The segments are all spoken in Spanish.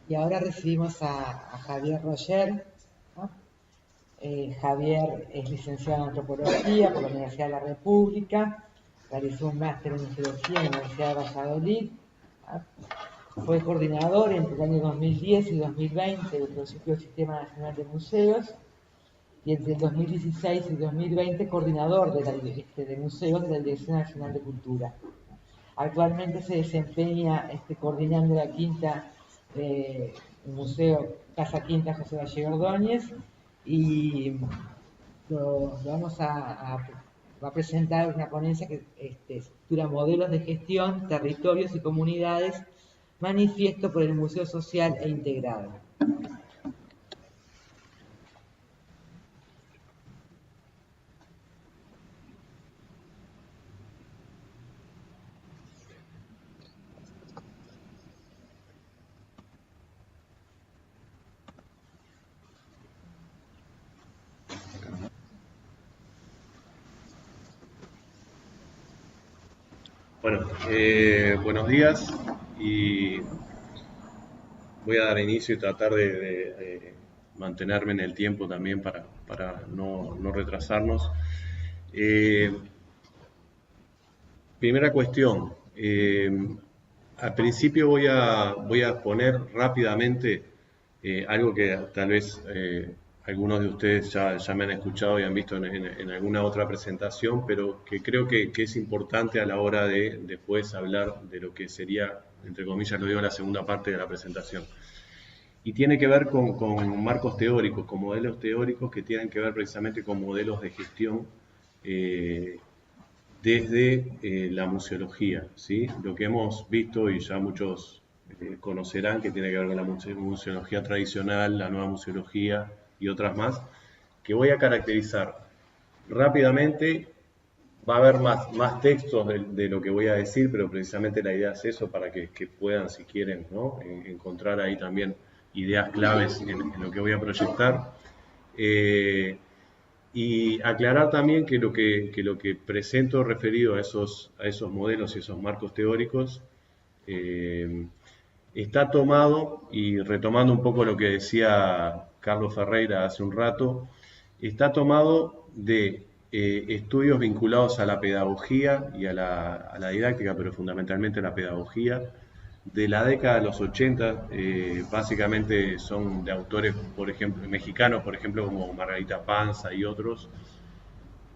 Y ahora recibimos a Javier Roger, ¿no? Javier es licenciado en Antropología por la Universidad de la República, realizó un máster en Museología en la Universidad de Valladolid, ¿no? Fue coordinador entre el año 2010 y 2020 del proyecto del Sistema Nacional de Museos y entre el 2016 y 2020 coordinador de museos de la Dirección Nacional de Cultura. Actualmente se desempeña coordinando la quinta Museo Casa Quinta José Valle Ordóñez y lo vamos a presentar una ponencia que estructura modelos de gestión, territorios y comunidades, manifiesto por el Museo Social e Integrado. Bueno, buenos días y voy a dar inicio y tratar de mantenerme en el tiempo también para no retrasarnos. Primera cuestión, al principio voy a poner rápidamente algo que tal vez algunos de ustedes ya me han escuchado y han visto en alguna otra presentación, pero que creo que es importante a la hora de después hablar de lo que sería, entre comillas, lo digo, la segunda parte de la presentación. Y tiene que ver con marcos teóricos, con modelos teóricos que tienen que ver precisamente con modelos de gestión desde la museología, ¿sí? Lo que hemos visto y ya muchos conocerán que tiene que ver con la museología tradicional, la nueva museología y otras más, que voy a caracterizar rápidamente. Va a haber más textos de lo que voy a decir, pero precisamente la idea es eso, para que puedan, si quieren, ¿no? Encontrar ahí también ideas claves en lo que voy a proyectar. Y aclarar también que lo que presento referido a esos modelos y esos marcos teóricos está tomado, y retomando un poco lo que decía Carlos Ferreira hace un rato, está tomado de estudios vinculados a la pedagogía y a la didáctica, pero fundamentalmente a la pedagogía, de la década de los 80, básicamente son de autores, por ejemplo, mexicanos, por ejemplo, como Margarita Panza y otros,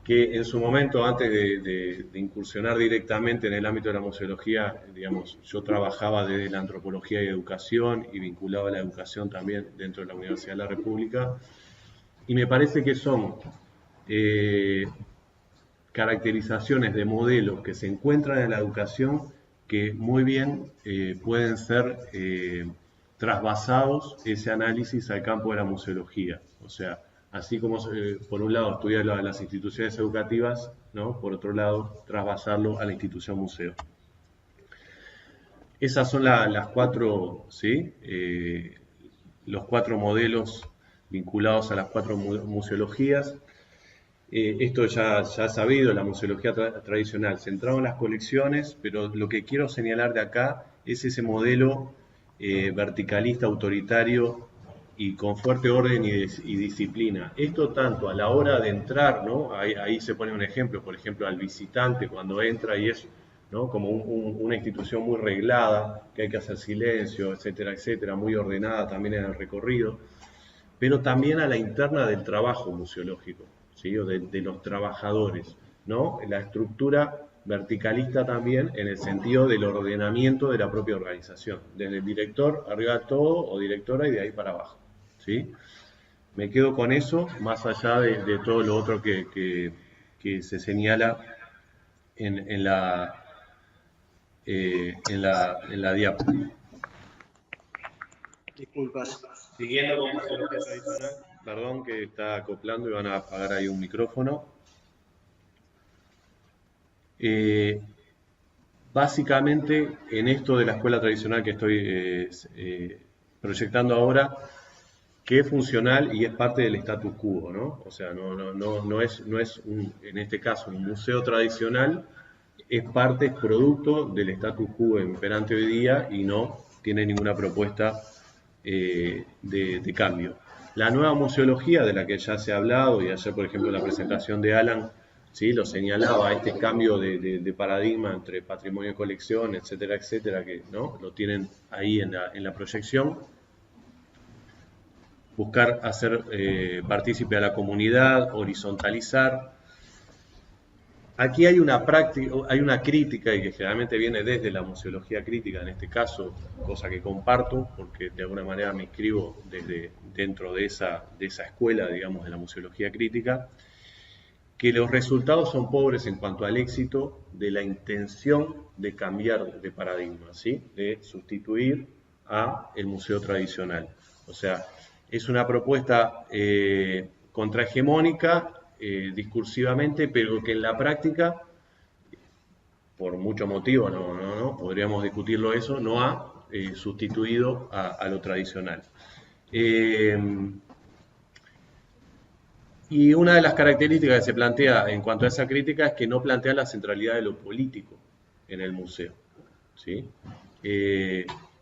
que en su momento, antes de incursionar directamente en el ámbito de la museología, digamos, yo trabajaba desde la antropología y educación y vinculado a la educación también dentro de la Universidad de la República, y me parece que son caracterizaciones de modelos que se encuentran en la educación que muy bien pueden ser trasvasados ese análisis al campo de la museología. O sea, así como por un lado estudiar las instituciones educativas, ¿no? Por otro lado, trasvasarlo a la institución museo. Esas son las cuatro, ¿sí? Los cuatro modelos vinculados a las cuatro museologías. Esto ya es sabido, la museología tradicional, centrado en las colecciones, pero lo que quiero señalar de acá es ese modelo verticalista, autoritario y con fuerte orden y disciplina. Esto tanto a la hora de entrar, ¿no? Ahí se pone un ejemplo, por ejemplo, al visitante cuando entra y es, ¿no? Como una institución muy reglada, que hay que hacer silencio, etcétera, etcétera, muy ordenada también en el recorrido, pero también a la interna del trabajo museológico, ¿sí? O de los trabajadores, ¿no? La estructura verticalista también en el sentido del ordenamiento de la propia organización, desde el director arriba de todo o directora y de ahí para abajo, ¿sí? Me quedo con eso, más allá de todo lo otro que se señala en la diapositiva. Disculpas. Siguiendo con museología tradicional, perdón que está acoplando y van a apagar ahí un micrófono. Básicamente, en esto de la escuela tradicional que estoy proyectando ahora, que es funcional y es parte del status quo, ¿no? O sea, no es en este caso, un museo tradicional, es producto del status quo imperante hoy día y no tiene ninguna propuesta de cambio. La nueva museología de la que ya se ha hablado, y ayer por ejemplo en la presentación de Alan, ¿sí?, lo señalaba, este cambio de paradigma entre patrimonio y colección, etcétera, etcétera, que ¿no?, lo tienen ahí en la proyección. Buscar hacer partícipe a la comunidad, horizontalizar. Aquí hay una práctica, hay una crítica, y que generalmente viene desde la museología crítica, en este caso, cosa que comparto, porque de alguna manera me inscribo dentro de esa escuela, digamos, de la museología crítica, que los resultados son pobres en cuanto al éxito de la intención de cambiar de paradigma, ¿sí?, de sustituir a el museo tradicional. O sea, es una propuesta contrahegemónica, discursivamente, pero que en la práctica, por muchos motivos, no podríamos discutirlo eso, no ha sustituido a lo tradicional. Y una de las características que se plantea en cuanto a esa crítica es que no plantea la centralidad de lo político en el museo, ¿sí?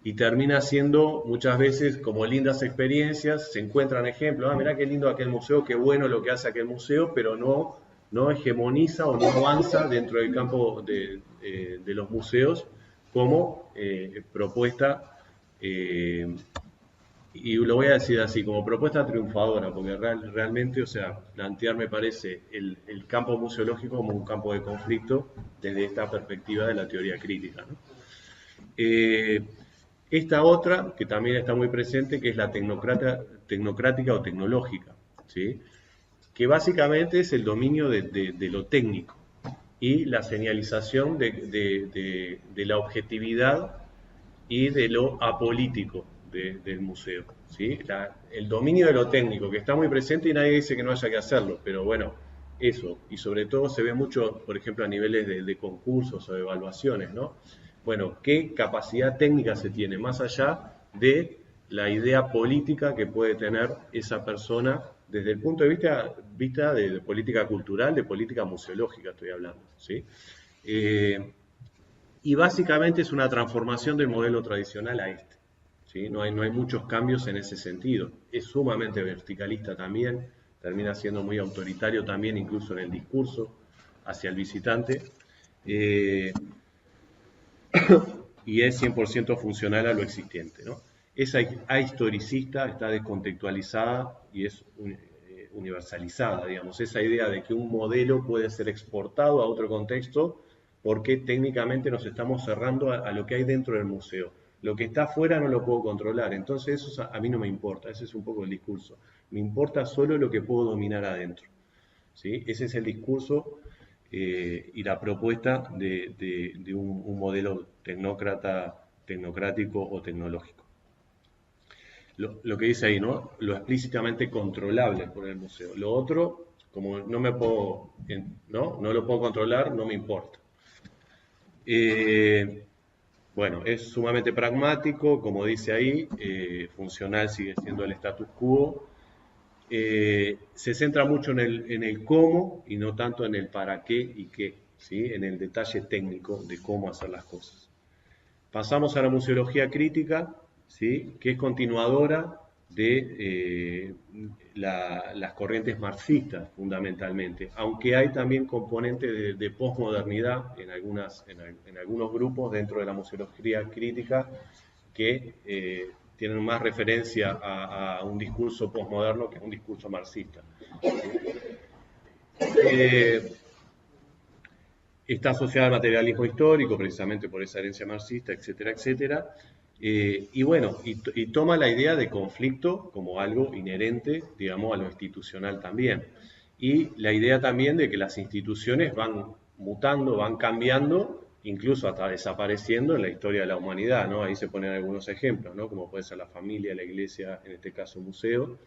Y termina siendo muchas veces como lindas experiencias, se encuentran ejemplos, mirá qué lindo aquel museo, qué bueno lo que hace aquel museo, pero no hegemoniza o no avanza dentro del campo de los museos como propuesta, y lo voy a decir así, como propuesta triunfadora, porque realmente, o sea, plantear me parece el campo museológico como un campo de conflicto desde esta perspectiva de la teoría crítica, ¿no? Esta otra, que también está muy presente, que es la tecnocrática o tecnológica, ¿sí?, que básicamente es el dominio de lo técnico y la señalización de la objetividad y de lo apolítico del museo, ¿sí? El dominio de lo técnico, que está muy presente y nadie dice que no haya que hacerlo, pero bueno, eso, y sobre todo se ve mucho, por ejemplo, a niveles de concursos o de evaluaciones, ¿no? Bueno, ¿qué capacidad técnica se tiene más allá de la idea política que puede tener esa persona desde el punto de vista de política cultural, de política museológica estoy hablando, ¿sí? Y básicamente es una transformación del modelo tradicional a este, ¿sí? No hay muchos cambios en ese sentido. Es sumamente verticalista también, termina siendo muy autoritario también, incluso en el discurso hacia el visitante. Y es 100% funcional a lo existente, ¿no? Es ahistoricista, está descontextualizada y es universalizada, digamos. Esa idea de que un modelo puede ser exportado a otro contexto porque técnicamente nos estamos cerrando a lo que hay dentro del museo. Lo que está afuera no lo puedo controlar, entonces eso a mí no me importa, ese es un poco el discurso. Me importa solo lo que puedo dominar adentro, ¿sí? Ese es el discurso y la propuesta de un modelo tecnocrático o tecnológico. Lo que dice ahí, ¿no? Lo explícitamente controlable por el museo. Lo otro, como no lo puedo controlar, no me importa. Bueno, es sumamente pragmático, como dice ahí, funcional sigue siendo el status quo. Se centra mucho en el cómo y no tanto en el para qué y qué, ¿sí?, en el detalle técnico de cómo hacer las cosas. Pasamos a la museología crítica, ¿sí?, que es continuadora de las corrientes marxistas fundamentalmente, aunque hay también componentes de posmodernidad en algunos grupos dentro de la museología crítica que tienen más referencia a un discurso posmoderno que a un discurso marxista. Está asociada al materialismo histórico, precisamente por esa herencia marxista, etcétera, etcétera. Y bueno, y toma la idea de conflicto como algo inherente, digamos, a lo institucional también. Y la idea también de que las instituciones van mutando, van cambiando, incluso hasta desapareciendo en la historia de la humanidad, ¿no? Ahí se ponen algunos ejemplos, ¿no?, como puede ser la familia, la iglesia, en este caso museo.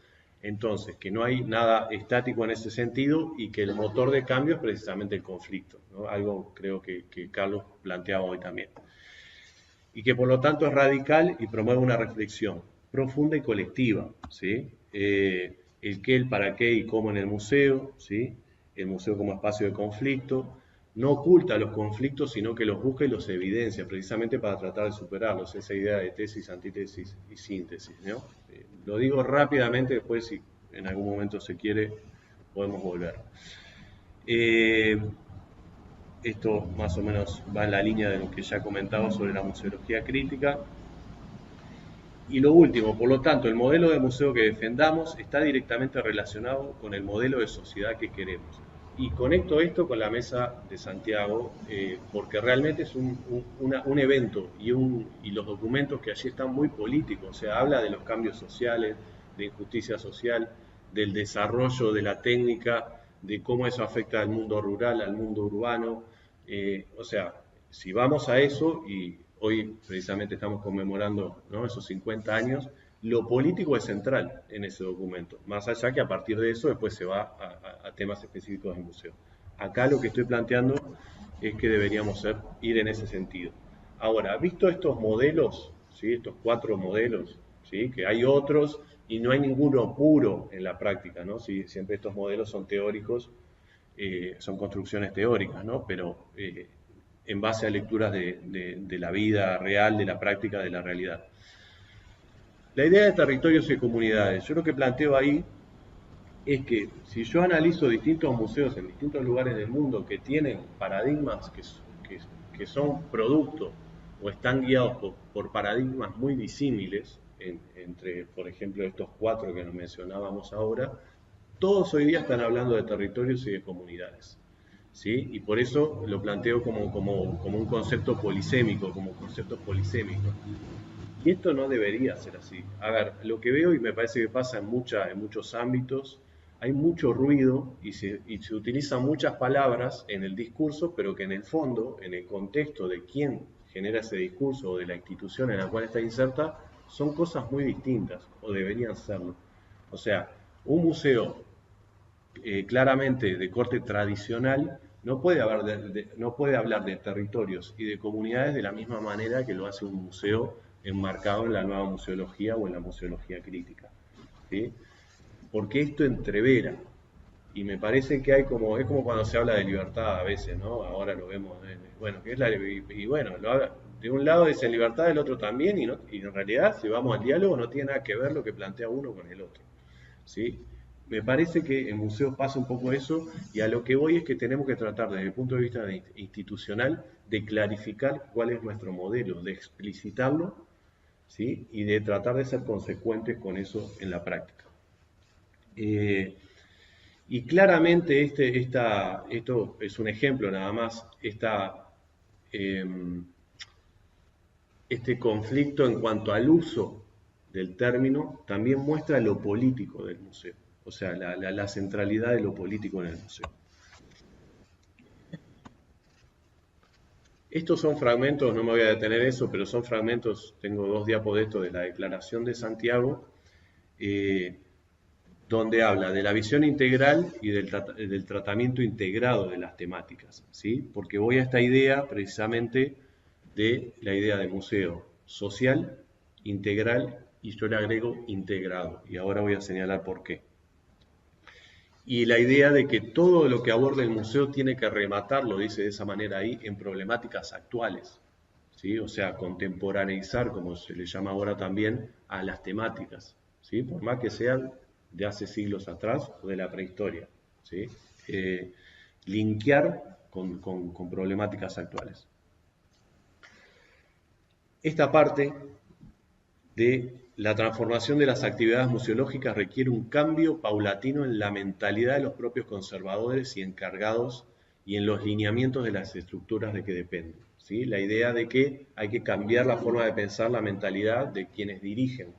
Entonces, que no hay nada estático en ese sentido y que el motor de cambio es precisamente el conflicto, ¿no? Algo creo que Carlos planteaba hoy también. Y que por lo tanto es radical y promueve una reflexión profunda y colectiva, ¿sí? El qué, el para qué y cómo en el museo, ¿sí? El museo como espacio de conflicto, no oculta los conflictos, sino que los busca y los evidencia, precisamente para tratar de superarlos, esa idea de tesis, antítesis y síntesis, ¿no? Lo digo rápidamente, después si en algún momento se quiere, podemos volver. Esto más o menos va en la línea de lo que ya comentaba sobre la museología crítica. Y lo último, por lo tanto, el modelo de museo que defendamos está directamente relacionado con el modelo de sociedad que queremos. Y conecto esto con la Mesa de Santiago, porque realmente es un evento y los documentos que allí están muy políticos, o sea, habla de los cambios sociales, de injusticia social, del desarrollo de la técnica, de cómo eso afecta al mundo rural, al mundo urbano. O sea, si vamos a eso, y hoy precisamente estamos conmemorando, ¿no?, esos 50 años, lo político es central en ese documento, más allá que a partir de eso después se va a temas específicos del museo. Acá lo que estoy planteando es que deberíamos ir en ese sentido. Ahora, visto estos modelos, ¿sí?, estos 4 modelos, ¿sí?, que hay otros y no hay ninguno puro en la práctica, ¿no? Sí, siempre estos modelos son teóricos, son construcciones teóricas, ¿no? Pero en base a lecturas de la vida real, de la práctica, de la realidad. La idea de territorios y comunidades, yo lo que planteo ahí es que si yo analizo distintos museos en distintos lugares del mundo que tienen paradigmas que son producto o están guiados por paradigmas muy disímiles, entre, por ejemplo, estos 4 que nos mencionábamos ahora, todos hoy día están hablando de territorios y de comunidades, ¿sí? Y por eso lo planteo como un concepto polisémico, como conceptos polisémicos. Y esto no debería ser así. A ver, lo que veo y me parece que pasa en muchos ámbitos, hay mucho ruido y se utilizan muchas palabras en el discurso, pero que en el fondo, en el contexto de quién genera ese discurso o de la institución en la cual está inserta, son cosas muy distintas o deberían serlo. O sea, un museo claramente de corte tradicional no puede hablar de territorios y de comunidades de la misma manera que lo hace un museo enmarcado en la nueva museología o en la museología crítica, ¿sí? Porque esto entrevera, y me parece que es como cuando se habla de libertad a veces, ¿no? Ahora lo vemos, bueno, ¿qué es y bueno, de un lado dicen libertad, del otro también, y en realidad, si vamos al diálogo, no tiene nada que ver lo que plantea uno con el otro, ¿sí? Me parece que en museos pasa un poco eso, y a lo que voy es que tenemos que tratar desde el punto de vista institucional de clarificar cuál es nuestro modelo, de explicitarlo, ¿sí?, y de tratar de ser consecuentes con eso en la práctica. Y claramente esto es un ejemplo nada más, este conflicto en cuanto al uso del término también muestra lo político del museo, o sea, la centralidad de lo político en el museo. Estos son fragmentos, no me voy a detener eso, pero son fragmentos, tengo 2 diapos de esto, de la Declaración de Santiago, donde habla de la visión integral y del tratamiento integrado de las temáticas, ¿sí? Porque voy a esta idea precisamente de la idea de museo social, integral, y yo le agrego integrado, y ahora voy a señalar por qué. Y la idea de que todo lo que aborde el museo tiene que rematar, lo dice de esa manera ahí, en problemáticas actuales, ¿sí? O sea, contemporaneizar, como se le llama ahora también, a las temáticas, ¿sí? Por más que sean de hace siglos atrás o de la prehistoria, ¿sí? Linkear con problemáticas actuales. Esta parte de la transformación de las actividades museológicas requiere un cambio paulatino en la mentalidad de los propios conservadores y encargados y en los lineamientos de las estructuras de que dependen, ¿sí? La idea de que hay que cambiar la forma de pensar, la mentalidad de quienes dirigen,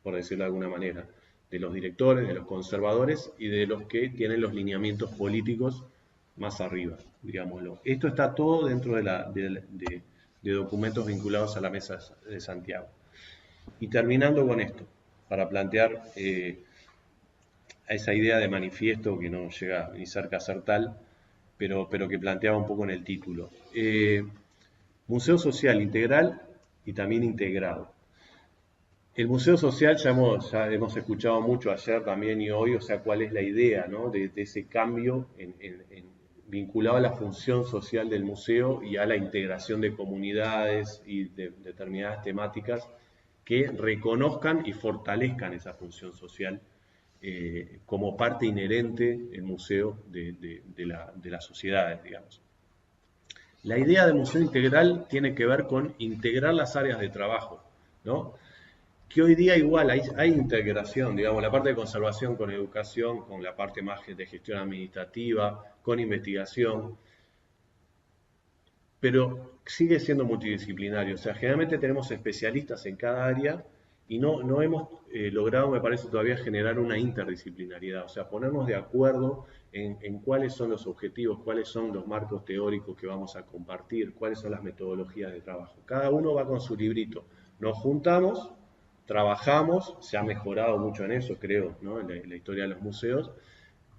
por decirlo de alguna manera, de los directores, de los conservadores y de los que tienen los lineamientos políticos más arriba, digámoslo. Esto está todo dentro de documentos vinculados a la Mesa de Santiago. Y terminando con esto, para plantear a esa idea de manifiesto que no llega ni cerca a ser tal, pero que planteaba un poco en el título. Museo social integral y también integrado. El museo social ya hemos escuchado mucho ayer también y hoy, o sea, cuál es la idea, ¿no?, de ese cambio vinculado a la función social del museo y a la integración de comunidades y de determinadas temáticas que reconozcan y fortalezcan esa función social como parte inherente del museo de las sociedades, digamos. La idea de museo integral tiene que ver con integrar las áreas de trabajo, ¿no? Que hoy día igual hay integración, digamos, la parte de conservación con educación, con la parte más de gestión administrativa, con investigación, pero sigue siendo multidisciplinario. O sea, generalmente tenemos especialistas en cada área y no hemos logrado, me parece, todavía generar una interdisciplinariedad, o sea, ponernos de acuerdo en cuáles son los objetivos, cuáles son los marcos teóricos que vamos a compartir, cuáles son las metodologías de trabajo. Cada uno va con su librito. Nos juntamos, trabajamos, se ha mejorado mucho en eso, creo, ¿no? En la historia de los museos,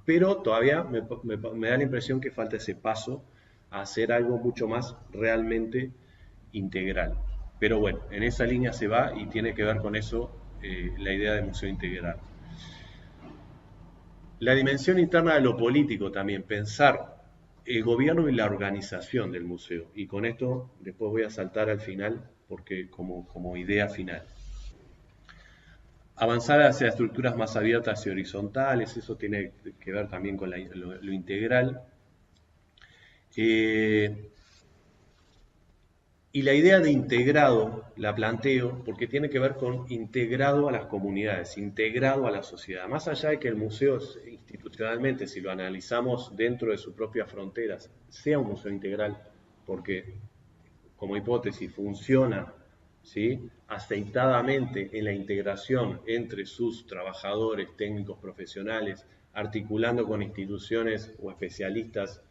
pero todavía me da la impresión que falta ese paso a hacer algo mucho más realmente integral. Pero bueno, en esa línea se va y tiene que ver con eso la idea de museo integral. La dimensión interna de lo político también, pensar el gobierno y la organización del museo. Y con esto después voy a saltar al final, porque como idea final. Avanzar hacia estructuras más abiertas y horizontales, eso tiene que ver también con lo integral. Y la idea de integrado la planteo porque tiene que ver con integrado a las comunidades, integrado a la sociedad. Más allá de que el museo institucionalmente, si lo analizamos dentro de sus propias fronteras, sea un museo integral, porque como hipótesis funciona, ¿sí?, aceitadamente en la integración entre sus trabajadores, técnicos, profesionales, articulando con instituciones o especialistas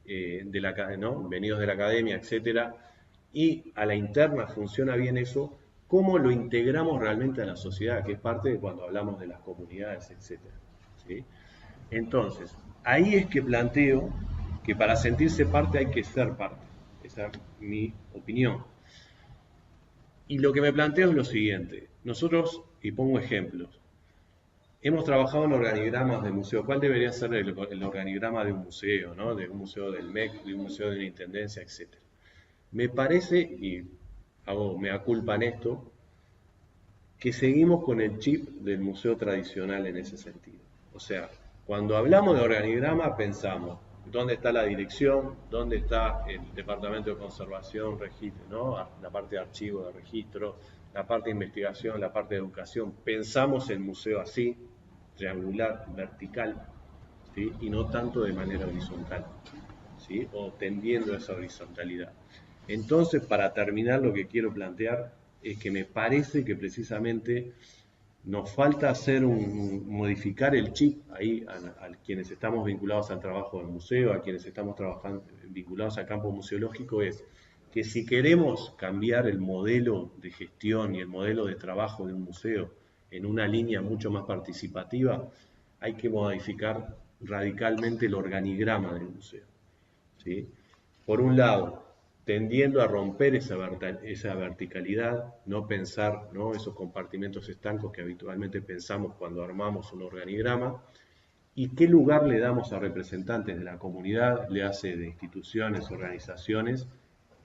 venidos de la academia, etcétera, y a la interna funciona bien eso, ¿cómo lo integramos realmente a la sociedad? Que es parte de cuando hablamos de las comunidades, etcétera, ¿sí? Entonces, ahí es que planteo que para sentirse parte hay que ser parte. Esa es mi opinión. Y lo que me planteo es lo siguiente. Nosotros, y pongo ejemplos, hemos trabajado en organigramas de museo. ¿Cuál debería ser el organigrama de un museo, ¿no? De un museo del MEC, de un museo de una intendencia, etcétera? Me parece, y hago mea culpa en esto, que seguimos con el chip del museo tradicional en ese sentido. O sea, cuando hablamos de organigrama pensamos, ¿dónde está la dirección? ¿Dónde está el departamento de conservación, registro, ¿no? La parte de archivo, de registro, la parte de investigación, la parte de educación? Pensamos el museo así, triangular, vertical, ¿sí? Y no tanto de manera horizontal, ¿sí? O tendiendo a esa horizontalidad. Entonces, para terminar, lo que quiero plantear es que me parece que precisamente nos falta modificar el chip ahí a quienes estamos vinculados al trabajo del museo, a quienes estamos vinculados al campo museológico, es que si queremos cambiar el modelo de gestión y el modelo de trabajo de un museo en una línea mucho más participativa, hay que modificar radicalmente el organigrama del museo, ¿sí? Por un lado, tendiendo a romper esa verticalidad, no pensar, ¿no?, esos compartimentos estancos que habitualmente pensamos cuando armamos un organigrama, y qué lugar le damos a representantes de la comunidad, le hace de instituciones, organizaciones,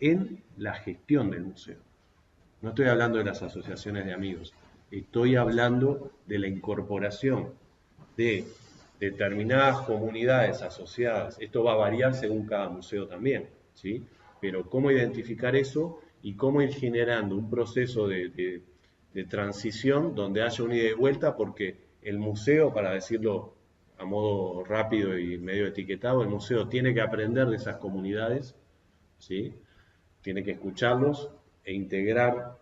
en la gestión del museo. No estoy hablando de las asociaciones de amigos, estoy hablando de la incorporación de determinadas comunidades asociadas. Esto va a variar según cada museo también, ¿sí? Pero cómo identificar eso y cómo ir generando un proceso de transición donde haya una ida y vuelta, porque el museo, para decirlo a modo rápido y medio etiquetado, el museo tiene que aprender de esas comunidades, ¿sí? Tiene que escucharlos e integrar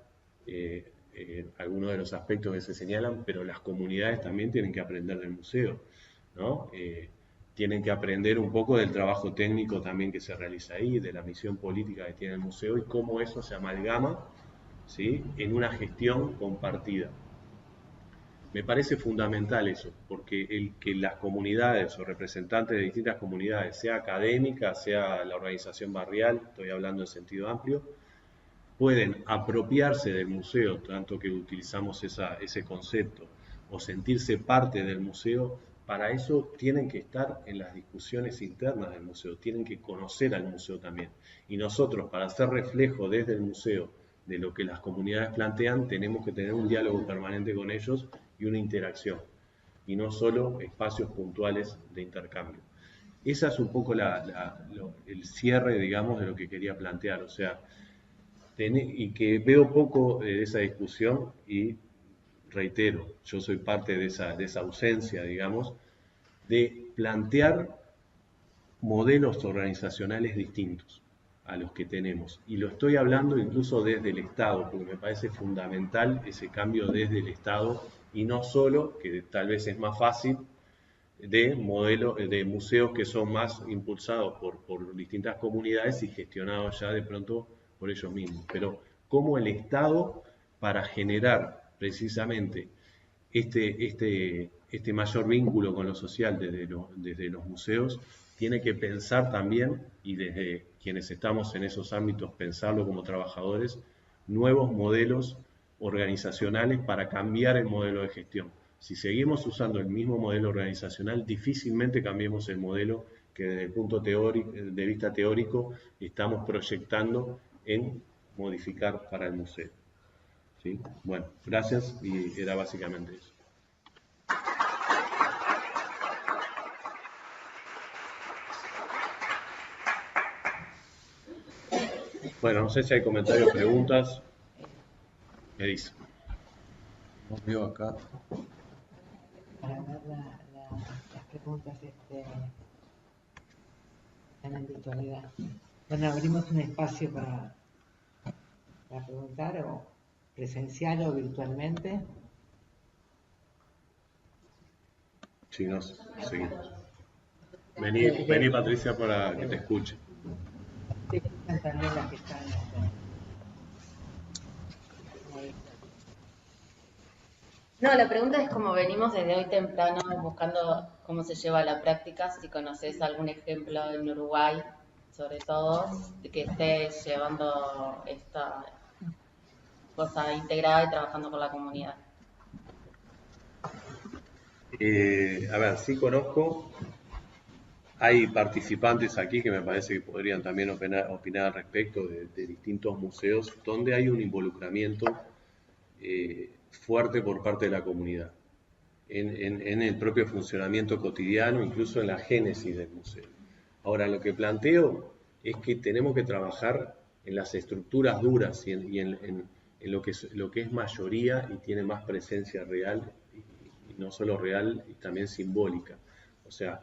algunos de los aspectos que se señalan, pero las comunidades también tienen que aprender del museo, ¿no? Tienen que aprender un poco del trabajo técnico también que se realiza ahí, de la misión política que tiene el museo y cómo eso se amalgama, ¿sí?, en una gestión compartida. Me parece fundamental eso, porque el que las comunidades o representantes de distintas comunidades, sea académica, sea la organización barrial, estoy hablando en sentido amplio, pueden apropiarse del museo, tanto que utilizamos ese concepto, o sentirse parte del museo, para eso tienen que estar en las discusiones internas del museo, tienen que conocer al museo también. Y nosotros, para hacer reflejo desde el museo de lo que las comunidades plantean, tenemos que tener un diálogo permanente con ellos y una interacción, y no solo espacios puntuales de intercambio. Esa es un poco el cierre, digamos, de lo que quería plantear, o sea, y que veo poco de esa discusión y reitero, yo soy parte de esa ausencia, digamos, de plantear modelos organizacionales distintos a los que tenemos. Y lo estoy hablando incluso desde el Estado, porque me parece fundamental ese cambio desde el Estado y no solo, que tal vez es más fácil, de modelos, de museos que son más impulsados por distintas comunidades y gestionados ya de pronto por ellos mismos. Pero cómo el Estado, para generar precisamente este mayor vínculo con lo social desde los museos, tiene que pensar también, y desde quienes estamos en esos ámbitos, pensarlo como trabajadores, nuevos modelos organizacionales para cambiar el modelo de gestión. Si seguimos usando el mismo modelo organizacional, difícilmente cambiemos el modelo que desde el punto de vista teórico estamos proyectando en modificar para el museo. ¿Sí? Bueno, gracias y era básicamente eso. Bueno, no sé si hay comentarios, preguntas. ¿Qué dice? No veo acá. Para ver las preguntas en la virtualidad. Bueno, abrimos un espacio para preguntar, o presencial o virtualmente. Sí, no, seguimos. Vení, Patricia, para que te escuche. Sí, también las que están. No, la pregunta es como venimos desde hoy temprano buscando cómo se lleva a la práctica, si conoces algún ejemplo en Uruguay, sobre todo, que esté llevando esta cosa integrada y trabajando con la comunidad. A ver, sí conozco, hay participantes aquí que me parece que podrían también opinar al respecto de distintos museos donde hay un involucramiento fuerte por parte de la comunidad, en el propio funcionamiento cotidiano, incluso en la génesis del museo. Ahora, lo que planteo es que tenemos que trabajar en las estructuras duras y en lo que es mayoría y tiene más presencia real, y no solo real, y también simbólica. O sea,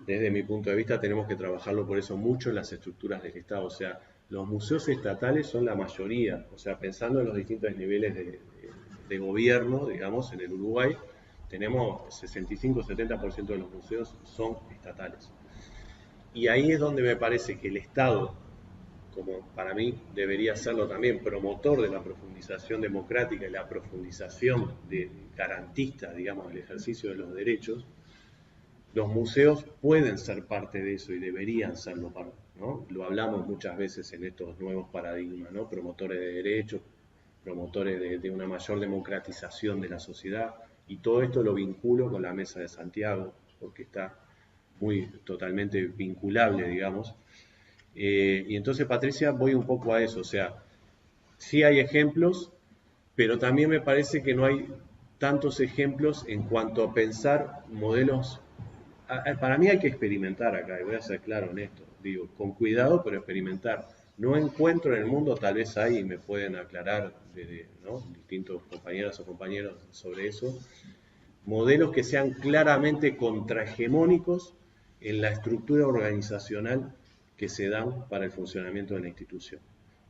desde mi punto de vista tenemos que trabajarlo por eso mucho en las estructuras del Estado. O sea, los museos estatales son la mayoría, o sea, pensando en los distintos niveles de gobierno, digamos, en el Uruguay, tenemos 65-70% de los museos son estatales. Y ahí es donde me parece que el Estado, como para mí debería serlo también, promotor de la profundización democrática y la profundización garantista, digamos, del ejercicio de los derechos, los museos pueden ser parte de eso y deberían serlo, ¿no? Lo hablamos muchas veces en estos nuevos paradigmas, ¿no? Promotores de derechos, promotores de una mayor democratización de la sociedad, y todo esto lo vinculo con la Mesa de Santiago, porque está totalmente vinculable, digamos. Y entonces, Patricia, voy un poco a eso, o sea, sí hay ejemplos, pero también me parece que no hay tantos ejemplos en cuanto a pensar modelos. Para mí hay que experimentar acá, y voy a ser claro en esto, digo, con cuidado, pero experimentar. No encuentro en el mundo, tal vez hay, y me pueden aclarar ¿no? distintos compañeras o compañeros sobre eso, modelos que sean claramente contrahegemónicos en la estructura organizacional que se dan para el funcionamiento de la institución.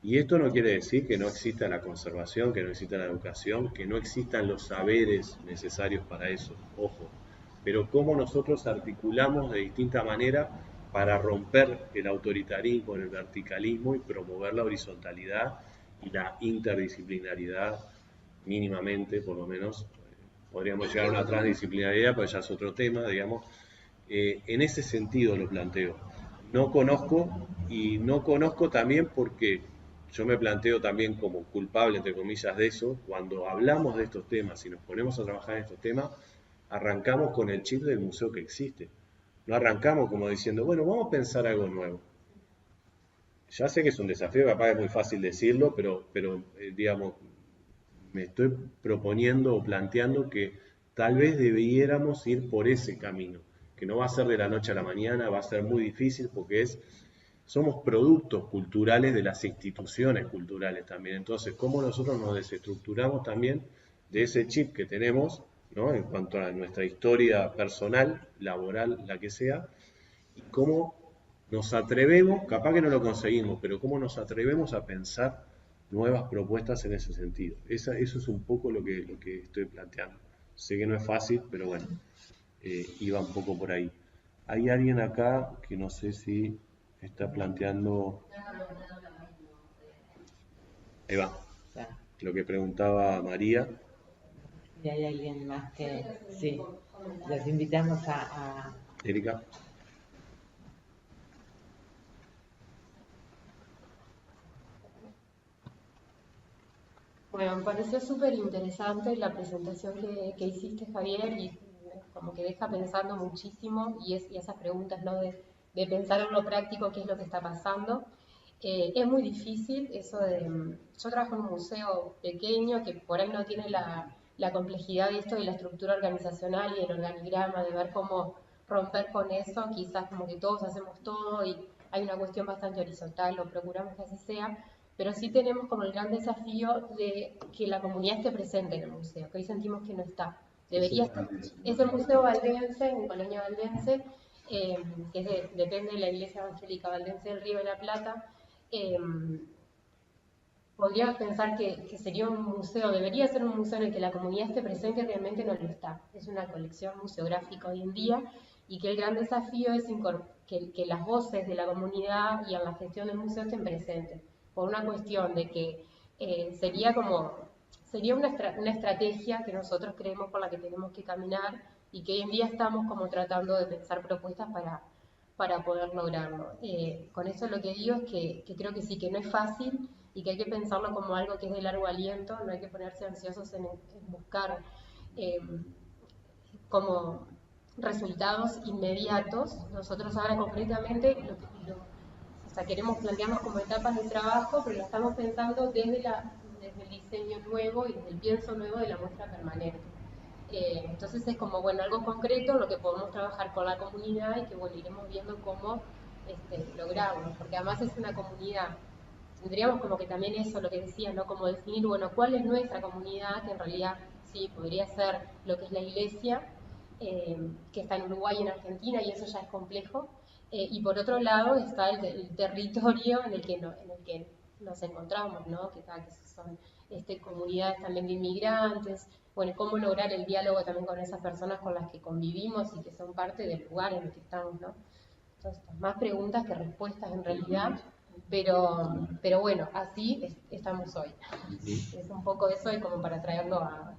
Y esto no quiere decir que no exista la conservación, que no exista la educación, que no existan los saberes necesarios para eso, ojo, pero cómo nosotros articulamos de distinta manera para romper el autoritarismo, el verticalismo y promover la horizontalidad y la interdisciplinaridad mínimamente, por lo menos. Podríamos llegar a una transdisciplinariedad, pero ya es otro tema, digamos. En ese sentido lo planteo. No conozco también porque yo me planteo también como culpable, entre comillas, de eso. Cuando hablamos de estos temas y nos ponemos a trabajar en estos temas, arrancamos con el chip del museo que existe. No arrancamos como diciendo, bueno, vamos a pensar algo nuevo. Ya sé que es un desafío, capaz es muy fácil decirlo, pero digamos, me estoy proponiendo o planteando que tal vez debiéramos ir por ese camino, que no va a ser de la noche a la mañana, va a ser muy difícil porque somos productos culturales de las instituciones culturales también. Entonces, ¿cómo nosotros nos desestructuramos también de ese chip que tenemos, ¿no? En cuanto a nuestra historia personal, laboral, la que sea, y cómo nos atrevemos, capaz que no lo conseguimos, pero cómo nos atrevemos a pensar nuevas propuestas en ese sentido? Eso es un poco lo que estoy planteando. Sé que no es fácil, pero bueno, iba un poco por ahí. Hay alguien acá que no sé si está planteando, ahí va, Ya. lo que preguntaba María. Y hay alguien más que, sí, los invitamos Erika. Bueno, me pareció súper interesante la presentación que hiciste, Javier, y como que deja pensando muchísimo y esas preguntas, ¿no? De pensar en lo práctico, qué es lo que está pasando. Es muy difícil eso yo trabajo en un museo pequeño que por ahí no tiene la complejidad de esto de la estructura organizacional y el organigrama, de ver cómo romper con eso, quizás como que todos hacemos todo y hay una cuestión bastante horizontal, lo procuramos que así sea, pero sí tenemos como el gran desafío de que la comunidad esté presente en el museo, que hoy sentimos que no está. Debería estar. Es el Museo Valdense, en Colonia Valdense, que depende de la Iglesia Evangélica Valdense del Río de la Plata. eh, Podríamos pensar que sería un museo, debería ser un museo en el que la comunidad esté presente, realmente no lo está. Es una colección museográfica hoy en día y que el gran desafío es que las voces de la comunidad y en la gestión del museo estén presentes, por una cuestión de que sería una estrategia que nosotros creemos por la que tenemos que caminar y que hoy en día estamos como tratando de pensar propuestas para poder lograrlo. Con eso lo que digo es que creo que sí, que no es fácil y que hay que pensarlo como algo que es de largo aliento, no hay que ponerse ansiosos en buscar eh, como resultados inmediatos. Nosotros ahora concretamente o sea, queremos plantearnos como etapas de trabajo, pero lo estamos pensando desde el diseño nuevo y desde el pienso nuevo de la muestra permanente. Entonces es como, bueno, algo concreto en lo que podemos trabajar con la comunidad y que, bueno, iremos viendo cómo lograrlo, porque además es una comunidad. Tendríamos como que también eso, lo que decías, ¿no? Como definir, bueno, cuál es nuestra comunidad, que en realidad sí, podría ser lo que es la iglesia, que está en Uruguay y en Argentina, y eso ya es complejo. Y por otro lado está el territorio en el que nos encontramos, ¿no? Que son comunidades también de inmigrantes, bueno, cómo lograr el diálogo también con esas personas con las que convivimos y que son parte del lugar en el que estamos, ¿no? Entonces, más preguntas que respuestas en realidad, pero bueno, así estamos hoy. Es un poco eso y como para traerlo a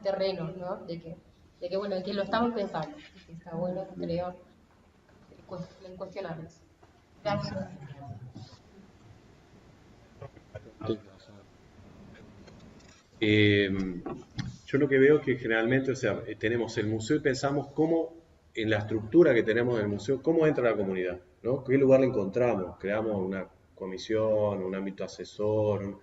terreno, ¿no? Bueno, de que lo estamos pensando, y que está bueno, creo, cuestionarnos. Gracias. Yo lo que veo es que generalmente, o sea, tenemos el museo y pensamos cómo, en la estructura que tenemos del museo, cómo entra la comunidad, ¿no? ¿Qué lugar le encontramos? Creamos una comisión, un ámbito asesor,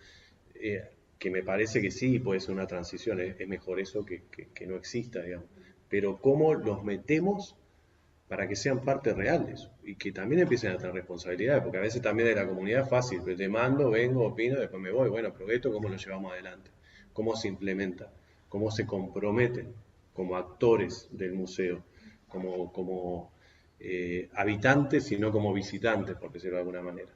que me parece que sí puede ser una transición, es mejor eso que no exista, digamos. Pero cómo los metemos para que sean parte real de eso y que también empiecen a tener responsabilidades, porque a veces también de la comunidad es fácil, pero te mando, vengo, opino, después me voy. Bueno, pero esto cómo lo llevamos adelante, cómo se implementa, cómo se comprometen como actores del museo, como habitantes y no como visitantes, por decirlo de alguna manera.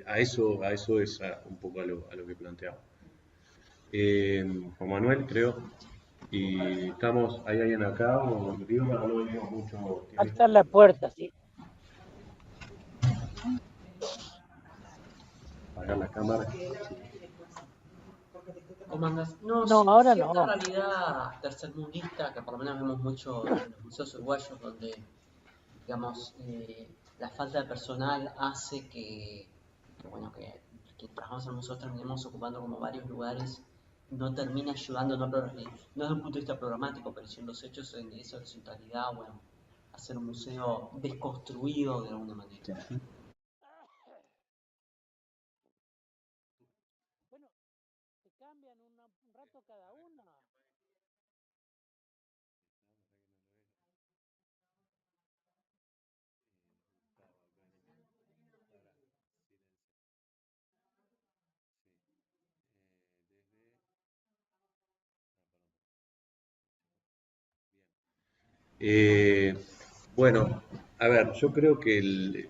A eso es un poco a lo que planteaba. Juan Manuel, creo. Y estamos, ¿hay alguien acá? O digo, no lo vemos mucho. Ahí está en la puerta, sí. Apagar la cámara. ¿Cómo andas? No, No, ahora cierta no. realidad tercermundista que por lo menos vemos mucho en los museos uruguayos, donde, digamos, la falta de personal hace que bueno, que trabajamos en el museo terminemos ocupando como varios lugares no termina ayudando, no desde un punto de vista programático, pero sí en los hechos, en esa horizontalidad, bueno, hacer un museo desconstruido de alguna manera. Bueno, se cambian un rato cada uno. Bueno, a ver, yo creo que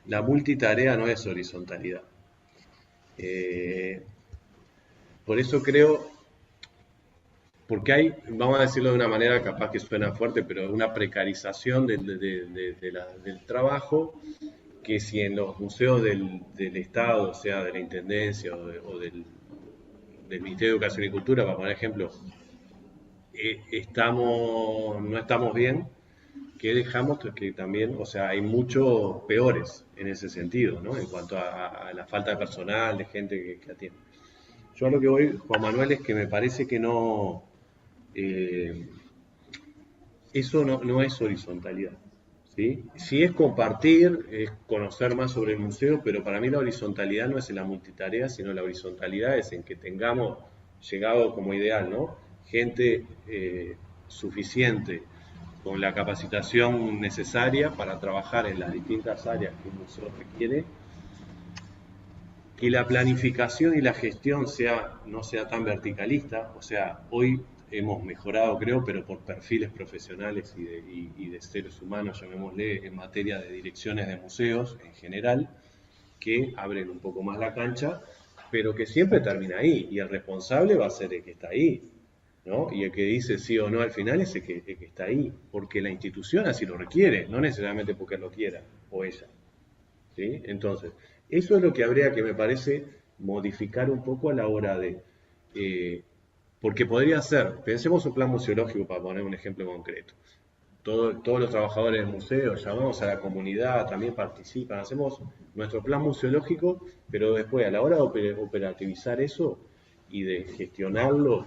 la multitarea no es horizontalidad. Por eso creo, porque hay, vamos a decirlo de una manera capaz que suena fuerte, pero una precarización del trabajo, que si en los museos del Estado, o sea, de la Intendencia o del Ministerio de Educación y Cultura, para poner ejemplo, no estamos bien, que dejamos que también, o sea, hay muchos peores en ese sentido, ¿no? En cuanto a la falta de personal, de gente que atiende. Yo a lo que voy, Juan Manuel, es que me parece que no, eso no es horizontalidad, ¿sí? Sí es compartir, es conocer más sobre el museo, pero para mí la horizontalidad no es en la multitarea, sino la horizontalidad es en que tengamos llegado como ideal, ¿no? Gente suficiente con la capacitación necesaria para trabajar en las distintas áreas que un museo requiere, que la planificación y la gestión no sea tan verticalista, o sea, hoy hemos mejorado, creo, pero por perfiles profesionales y de seres humanos, llamémosle, en materia de direcciones de museos en general, que abren un poco más la cancha, pero que siempre termina ahí, y el responsable va a ser el que está ahí, ¿no? Y el que dice sí o no al final es el que está ahí, porque la institución así lo requiere, no necesariamente porque él lo quiera, o ella, ¿sí? Entonces, eso es lo que habría que, me parece, modificar un poco a la hora de... porque podría ser, pensemos un plan museológico para poner un ejemplo concreto. Todos los trabajadores del museo, llamamos a la comunidad, también participan, hacemos nuestro plan museológico, pero después a la hora de operativizar eso y de gestionarlo,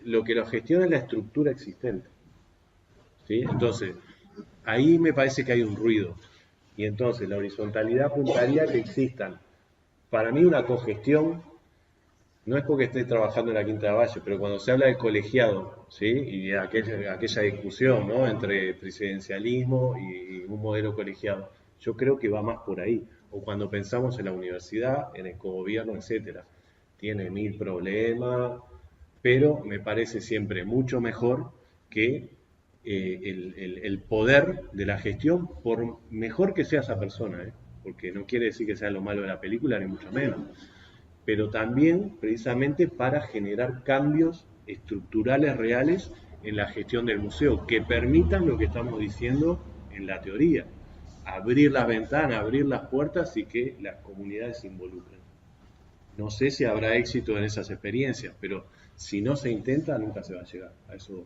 lo que lo gestiona es la estructura existente, ¿sí? Entonces, ahí me parece que hay un ruido. Y entonces la horizontalidad apuntaría a que existan, para mí, una cogestión. No es porque esté trabajando en la Quinta de Valle, pero cuando se habla del colegiado, ¿sí? Y aquella discusión, ¿no? Entre presidencialismo y un modelo colegiado, yo creo que va más por ahí. O cuando pensamos en la universidad, en el cogobierno, etcétera. Tiene mil problemas, pero me parece siempre mucho mejor que el poder de la gestión, por mejor que sea esa persona, ¿eh? Porque no quiere decir que sea lo malo de la película, ni mucho menos, pero también precisamente para generar cambios estructurales reales en la gestión del museo, que permitan lo que estamos diciendo en la teoría, abrir las ventanas, abrir las puertas y que las comunidades se involucren. No sé si habrá éxito en esas experiencias, pero si no se intenta, nunca se va a llegar a eso.